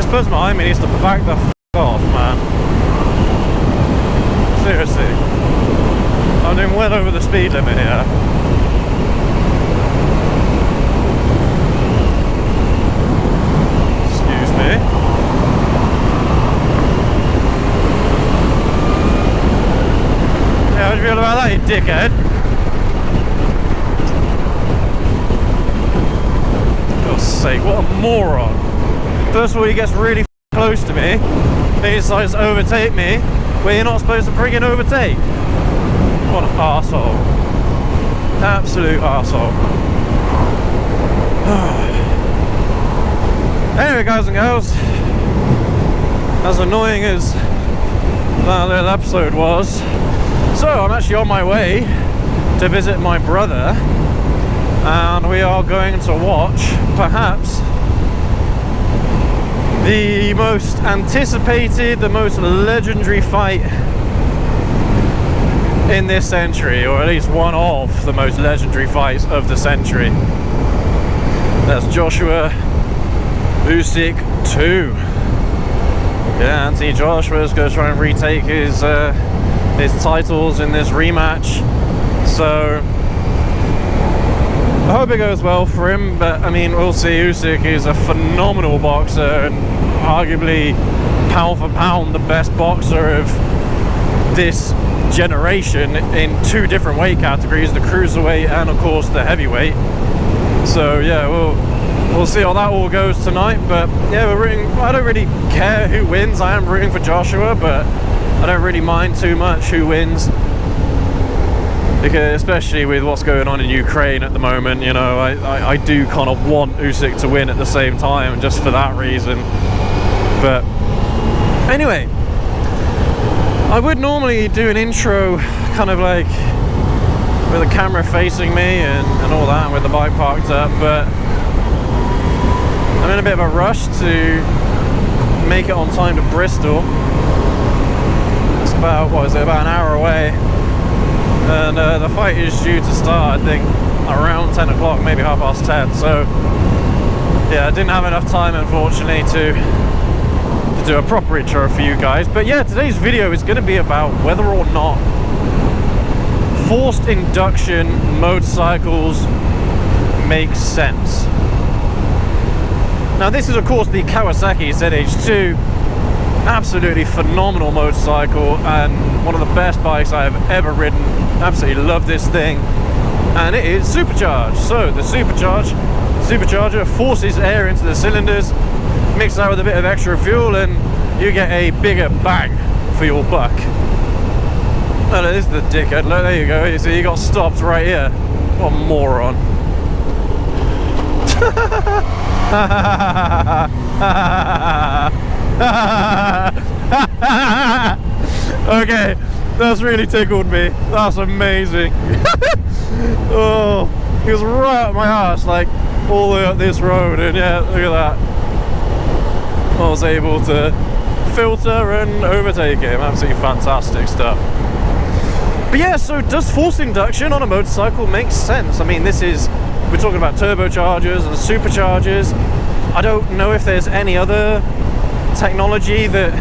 This person behind me needs to back the f off, man. Seriously. I'm doing well over the speed limit here. Excuse me. Yeah, how do you feel about that, you dickhead? For God's sake, what a moron. First of all, he gets really close to me. Then he decides to overtake me where you're not supposed to friggin' overtake. What an arsehole. Absolute arsehole. Anyway, guys and girls, as annoying as that little episode was, so I'm actually on my way to visit my brother, and we are going to watch perhaps the most anticipated, the most legendary fight in this century, or at least one of the most legendary fights of the century. That's Joshua Usyk 2. Yeah, Anthony Joshua's going to try and retake his titles in this rematch. So I hope it goes well for him, but I mean, we'll see. Usyk is a phenomenal boxer and arguably pound for pound the best boxer of this generation in two different weight categories, the cruiserweight and of course the heavyweight. So yeah, we'll see how that all goes tonight. But yeah, we're rooting. I don't really care who wins. I am rooting for Joshua, but I don't really mind too much who wins, because especially with what's going on in Ukraine at the moment, you know, I do kind of want Usyk to win at the same time, just for that reason. But anyway, I would normally do an intro kind of like with the camera facing me and all that, and with the bike parked up, but I'm in a bit of a rush to make it on time to Bristol. It's about, what is it, about an hour away, and the fight is due to start, I think, around 10 o'clock, maybe 10:30. So yeah, I didn't have enough time, unfortunately, to do a proper intro for you guys. But yeah, today's video is going to be about whether or not forced induction motorcycles make sense. Now this is of course the Kawasaki Z H2, absolutely phenomenal motorcycle and one of the best bikes I have ever ridden. Absolutely love this thing, and it is supercharged. So the supercharger forces air into the cylinders, mix that with a bit of extra fuel, and you get a bigger bang for your buck. Oh, this is the dickhead. Look, there you go. You see, he got stopped right here. What a moron. Okay, that's really tickled me. That's amazing. Oh, he was right up my ass, like all the way up this road, and yeah, look at that. I was able to filter and overtake him. Absolutely fantastic stuff. But yeah, so does forced induction on a motorcycle make sense? I mean, we're talking about turbochargers and superchargers. I don't know if there's any other technology that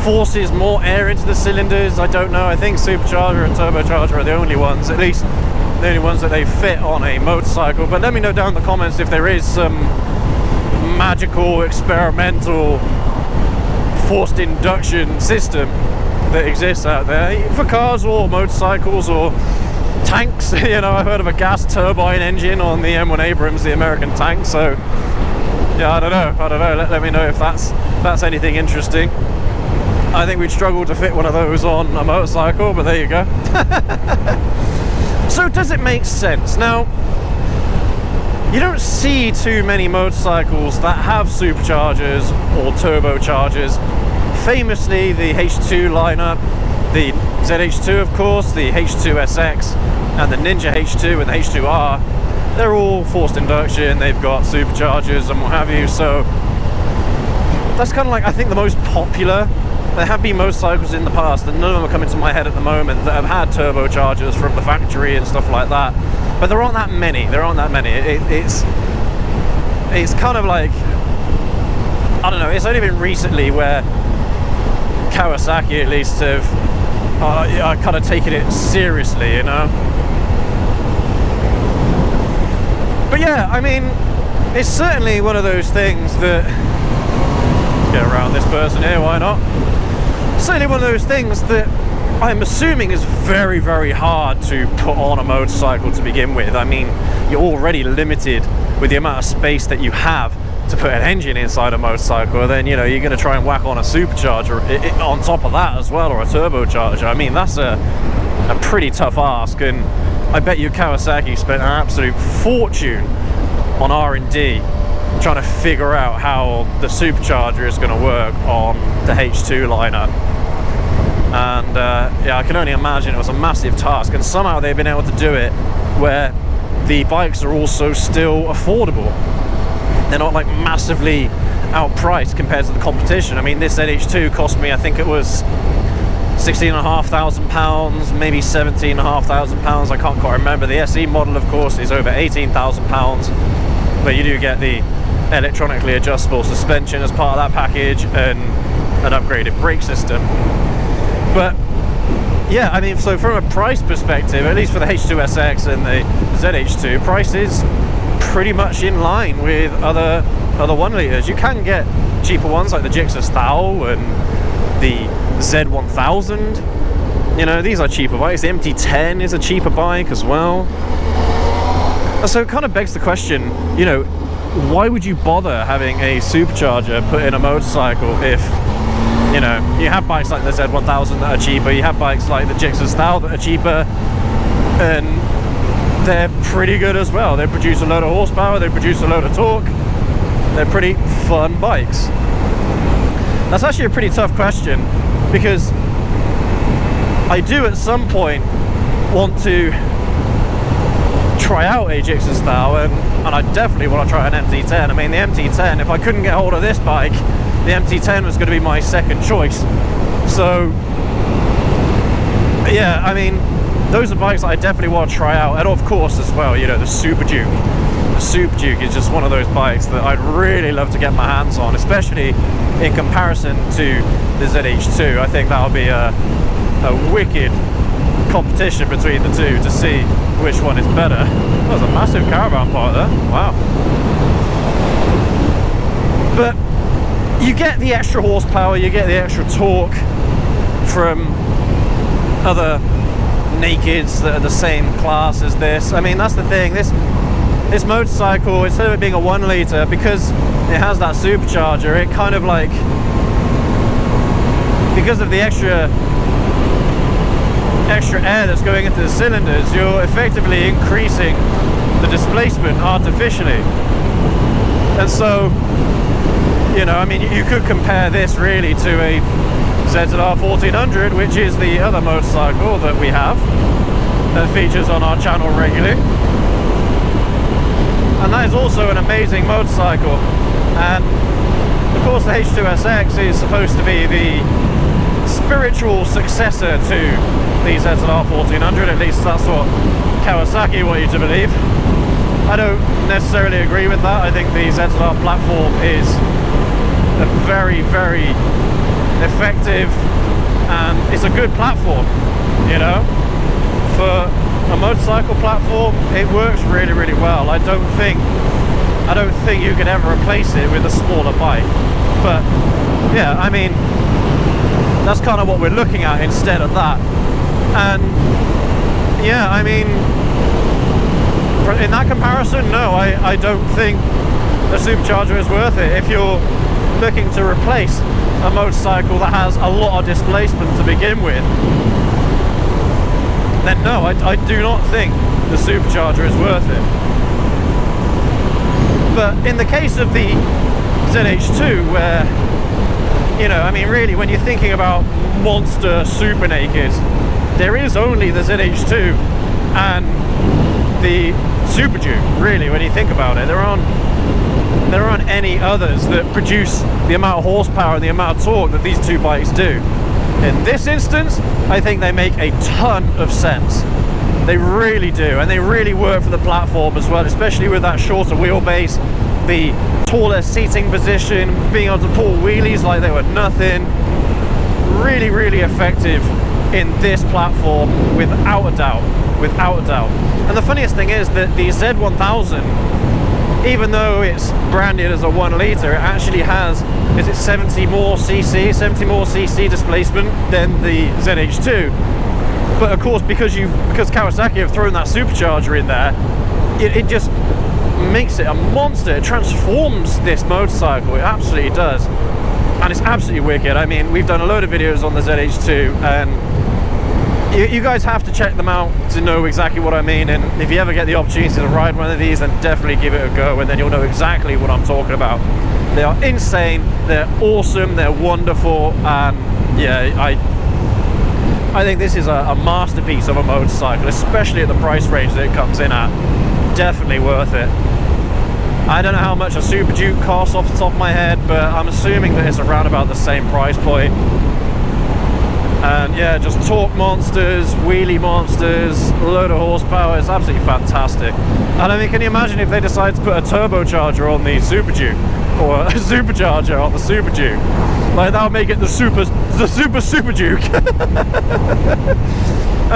forces more air into the cylinders. I don't know. I think supercharger and turbocharger are the only ones, at least the only ones that they fit on a motorcycle. But let me know down in the comments if there is some magical experimental forced induction system that exists out there for cars or motorcycles or tanks. You know, I've heard of a gas turbine engine on the M1 Abrams, the American tank. So yeah, I don't know. Let me know if that's anything interesting. I think we'd struggle to fit one of those on a motorcycle, but there you go. So does it make sense? Now, you don't see too many motorcycles that have superchargers or turbochargers. Famously, the H2 lineup, the ZH2 of course, the H2SX and the Ninja H2 and the H2R, they're all forced induction. They've got superchargers and what have you. So that's kind of like, I think, the most popular. There have been motorcycles in the past, and none of them are coming to my head at the moment, that have had turbochargers from the factory and stuff like that. But there aren't that many. It's kind of like I don't know, it's only been recently where Kawasaki at least have kind of taken it seriously, you know. But yeah, I mean, it's certainly one of those things that, let's get around this person here, why not? Certainly one of those things that I'm assuming is very, very hard to put on a motorcycle to begin with. I mean, you're already limited with the amount of space that you have to put an engine inside a motorcycle. Then, you know, you're going to try and whack on a supercharger on top of that as well, or a turbocharger. I mean, that's a pretty tough ask, and I bet you Kawasaki spent an absolute fortune on R&D trying to figure out how the supercharger is going to work on the H2 lineup. And yeah, I can only imagine it was a massive task, and somehow they've been able to do it where the bikes are also still affordable. They're not like massively outpriced compared to the competition. I mean, this ZH2 cost me, I think it was £16,500, maybe £17,500. I can't quite remember. The SE model, of course, is over £18,000, but you do get the electronically adjustable suspension as part of that package and an upgraded brake system. But yeah, I mean, so from a price perspective, at least for the H2SX and the ZH2, price is pretty much in line with other 1 litres. You can get cheaper ones like the Gixxer Thau and the Z1000. You know, these are cheaper bikes. The MT10 is a cheaper bike as well. So it kind of begs the question, you know, why would you bother having a supercharger put in a motorcycle if, you know, you have bikes like the Z1000 that are cheaper, you have bikes like the Gixxer Thau that are cheaper, and they're pretty good as well. They produce a load of horsepower, they produce a load of torque, they're pretty fun bikes. That's actually a pretty tough question, because I do at some point want to try out a Gixxer Thau, and I definitely want to try an MT10. I mean, the MT10, if I couldn't get hold of this bike, the MT10 was going to be my second choice. So yeah, I mean, those are bikes that I definitely want to try out. And of course as well, you know, the Super Duke. The Super Duke is just one of those bikes that I'd really love to get my hands on, especially in comparison to the ZH2. I think that'll be a wicked competition between the two to see which one is better. That was a massive caravan park there. Wow. But you get the extra horsepower, you get the extra torque from other nakeds that are the same class as this. I mean, that's the thing. This motorcycle, instead of it being a 1 litre, because it has that supercharger, it kind of like, because of the extra air that's going into the cylinders, you're effectively increasing the displacement artificially. And so, you know, I mean, you could compare this really to a ZZR 1400, which is the other motorcycle that we have that features on our channel regularly. And that is also an amazing motorcycle. And of course the H2SX is supposed to be the spiritual successor to the ZZR 1400, at least that's what Kawasaki want you to believe. I don't necessarily agree with that. I think the ZZR platform is a very, very effective, and it's a good platform, you know. For a motorcycle platform, it works really, really well. I don't think you could ever replace it with a smaller bike. But yeah, I mean, that's kind of what we're looking at instead of that. And yeah, I mean, in that comparison, no, I don't think a supercharger is worth it. If you're looking to replace a motorcycle that has a lot of displacement to begin with, then no, I do not think the supercharger is worth it. But in the case of the ZH2, where, you know, I mean, really, when you're thinking about monster super nakeds, there is only the ZH2 and the Super Duke, really, when you think about it. There aren't any others that produce the amount of horsepower and the amount of torque that these two bikes do. In this instance, I think they make a ton of sense. They really do, and they really work for the platform as well, especially with that shorter wheelbase. The taller seating position, being able to pull wheelies like they were nothing. Really, really effective in this platform, without a doubt, without a doubt. And the funniest thing is that the Z1000, even though it's branded as a 1 litre, it actually has, is it 70 more cc displacement than the ZH2. But of course, because Kawasaki have thrown that supercharger in there, it just makes it a monster. It transforms this motorcycle, it absolutely does. And it's absolutely wicked. I mean, we've done a load of videos on the ZH2, and you guys have to check them out to know exactly what I mean. And if you ever get the opportunity to ride one of these, then definitely give it a go, and then you'll know exactly what I'm talking about. They are insane, they're awesome, they're wonderful, and yeah, I think this is a masterpiece of a motorcycle, especially at the price range that it comes in at. Definitely worth it. I don't know how much a Super Duke costs off the top of my head, but I'm assuming that it's around about the same price point. And yeah, just torque monsters, wheelie monsters, a load of horsepower. It's absolutely fantastic. And I mean, can you imagine if they decide to put a turbocharger on the Super Duke, or a supercharger on the Super Duke? Like, that'll make it the Super Duke. I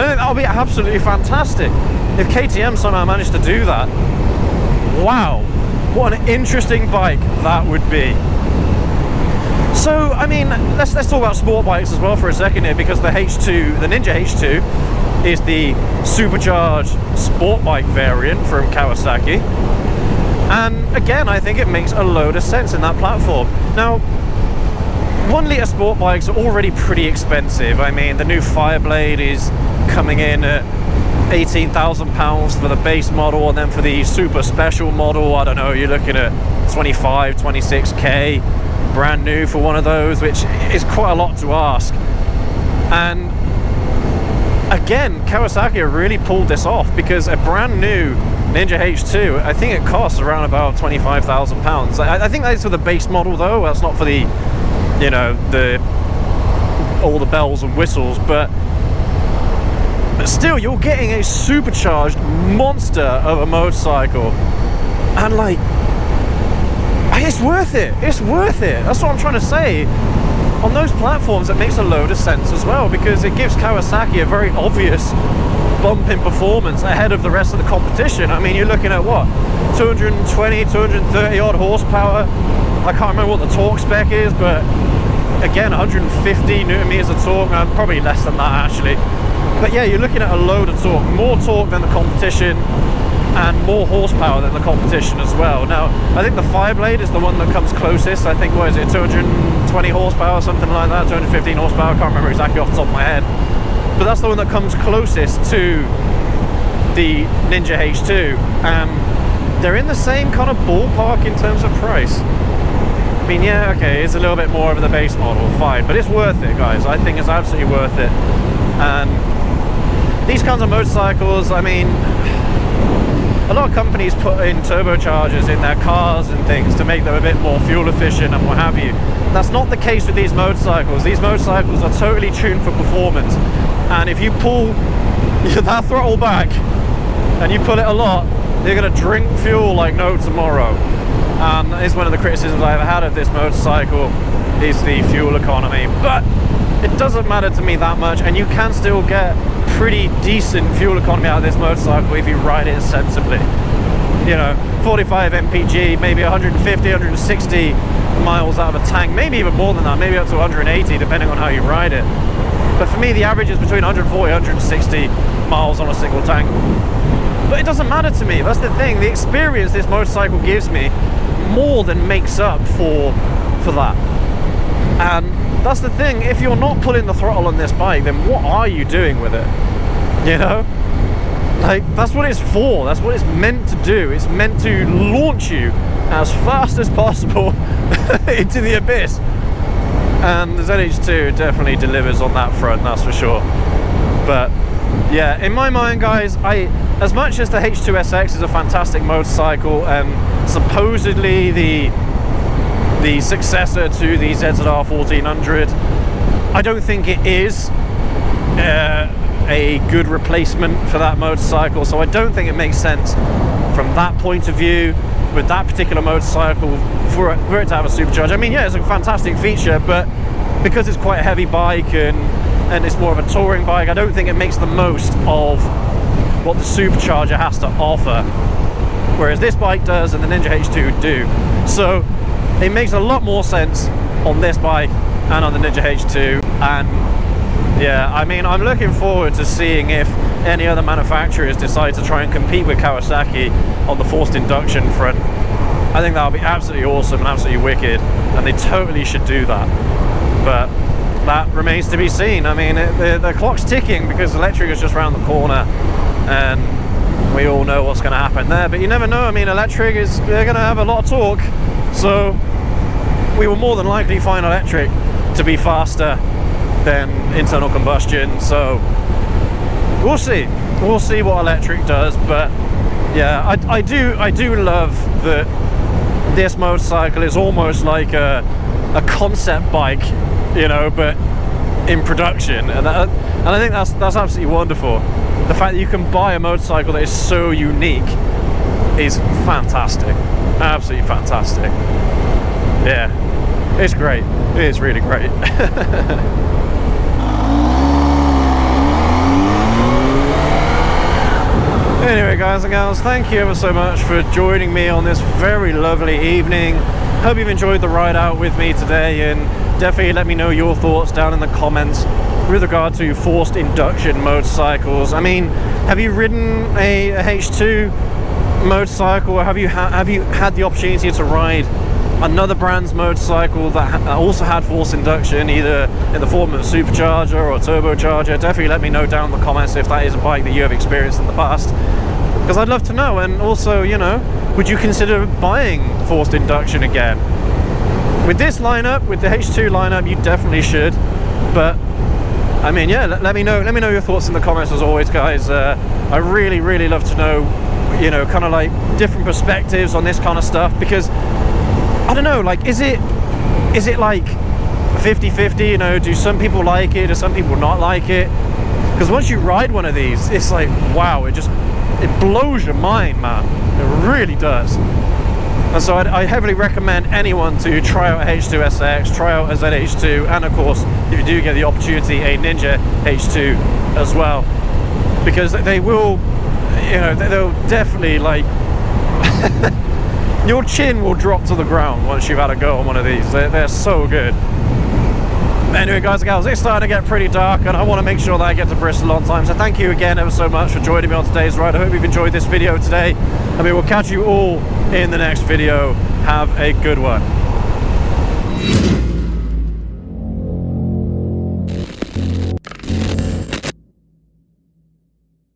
think that'll be absolutely fantastic if KTM somehow managed to do that. Wow, what an interesting bike that would be. So, I mean, let's talk about sport bikes as well for a second here, because the H2, the Ninja H2, is the supercharged sport bike variant from Kawasaki. And again, I think it makes a load of sense in that platform. Now, 1 litre sport bikes are already pretty expensive. I mean, the new Fireblade is coming in at £18,000 for the base model, and then for the super special model, I don't know, you're looking at 25, 26k, brand new for one of those, which is quite a lot to ask. And again, Kawasaki really pulled this off, because a brand new Ninja H2, I think it costs around about £25,000. I think that's for the base model though, that's not for the, you know, all the bells and whistles, but still, you're getting a supercharged monster of a motorcycle, and like, it's worth it. It's worth it. That's what I'm trying to say. On those platforms, it makes a load of sense as well, because it gives Kawasaki a very obvious bump in performance ahead of the rest of the competition. I mean, you're looking at what, 220, 230 odd horsepower. I can't remember what the torque spec is, but again, 150 newton meters of torque, probably less than that actually. But yeah, you're looking at a load of torque, more torque than the competition, and more horsepower than the competition as well. Now, I think the Fireblade is the one that comes closest. I think, what is it, 220 horsepower, something like that, 215 horsepower, I can't remember exactly off the top of my head. But that's the one that comes closest to the Ninja H2, and they're in the same kind of ballpark in terms of price. I mean, yeah, okay, it's a little bit more of the base model, fine, but it's worth it, guys. I think it's absolutely worth it. And these kinds of motorcycles, I mean, a lot of companies put in turbochargers in their cars and things to make them a bit more fuel efficient and what have you. That's not the case with these motorcycles. These motorcycles are totally tuned for performance, and if you pull that throttle back and you pull it a lot, you're going to drink fuel like no tomorrow. And that is one of the criticisms I've had of this motorcycle, is the fuel economy. But it doesn't matter to me that much, and you can still get pretty decent fuel economy out of this motorcycle if you ride it sensibly. You know, 45 mpg, maybe 150, 160 miles out of a tank, maybe even more than that, maybe up to 180 depending on how you ride it. But for me, the average is between 140 and 160 miles on a single tank. But it doesn't matter to me, that's the thing. The experience this motorcycle gives me more than makes up for that. And that's the thing, if you're not pulling the throttle on this bike, then what are you doing with it? You know? Like, that's what it's for, that's what it's meant to do. It's meant to launch you as fast as possible into the abyss. And the ZH2 definitely delivers on that front, that's for sure. But yeah, in my mind, guys, as much as the H2SX is a fantastic motorcycle and supposedly the successor to the ZZR 1400, I don't think it is a good replacement for that motorcycle, so I don't think it makes sense from that point of view. with that particular motorcycle for it to have a supercharger. I mean, yeah, it's a fantastic feature, but because it's quite a heavy bike and it's more of a touring bike, I don't think it makes the most of what the supercharger has to offer, whereas this bike does and the Ninja H2 do. So it makes a lot more sense on this bike and on the Ninja H2. And yeah, I mean, I'm looking forward to seeing if any other manufacturers decide to try and compete with Kawasaki on the forced induction front. I think that would be absolutely awesome and absolutely wicked, and they totally should do that. But that remains to be seen. I mean, the clock's ticking because electric is just around the corner, and we all know what's going to happen there. But you never know. I mean, electric they're going to have a lot of torque, so we will more than likely find electric to be faster than internal combustion. So we'll see what electric does. But yeah, I do love that this motorcycle is almost like a concept bike, you know, but in production, and I think that's absolutely wonderful. The fact that you can buy a motorcycle that is so unique is fantastic, absolutely fantastic. Yeah, it's great. It is really great. Anyway, guys and gals, thank you ever so much for joining me on this very lovely evening. Hope you've enjoyed the ride out with me today, and definitely let me know your thoughts down in the comments with regard to forced induction motorcycles. I mean, have you ridden a H2 motorcycle, or have you had the opportunity to ride another brand's motorcycle that also had forced induction, either in the form of a supercharger or a turbocharger? Definitely let me know down in the comments if that is a bike that you have experienced in the past, because I'd love to know. And also, you know, would you consider buying forced induction again? With this lineup, with the H2 lineup, you definitely should. But I mean, yeah, let me know your thoughts in the comments as always, guys. I really love to know, you know, kind of like different perspectives on this kind of stuff, because I don't know, like, is it like 50-50, you know? Do some people like it, do some people not like it? Because once you ride one of these, it's like, wow, it blows your mind, man. It really does. And so I heavily recommend anyone to try out a H2 SX, try out a ZH2, and of course, if you do get the opportunity, a Ninja H2 as well, because they will, you know, they'll definitely, like, your chin will drop to the ground once you've had a go on one of these. They're so good. Anyway, guys and gals, it's starting to get pretty dark, and I want to make sure that I get to Bristol on time. So thank you again ever so much for joining me on today's ride. I hope you've enjoyed this video today, and we will catch you all in the next video. Have a good one.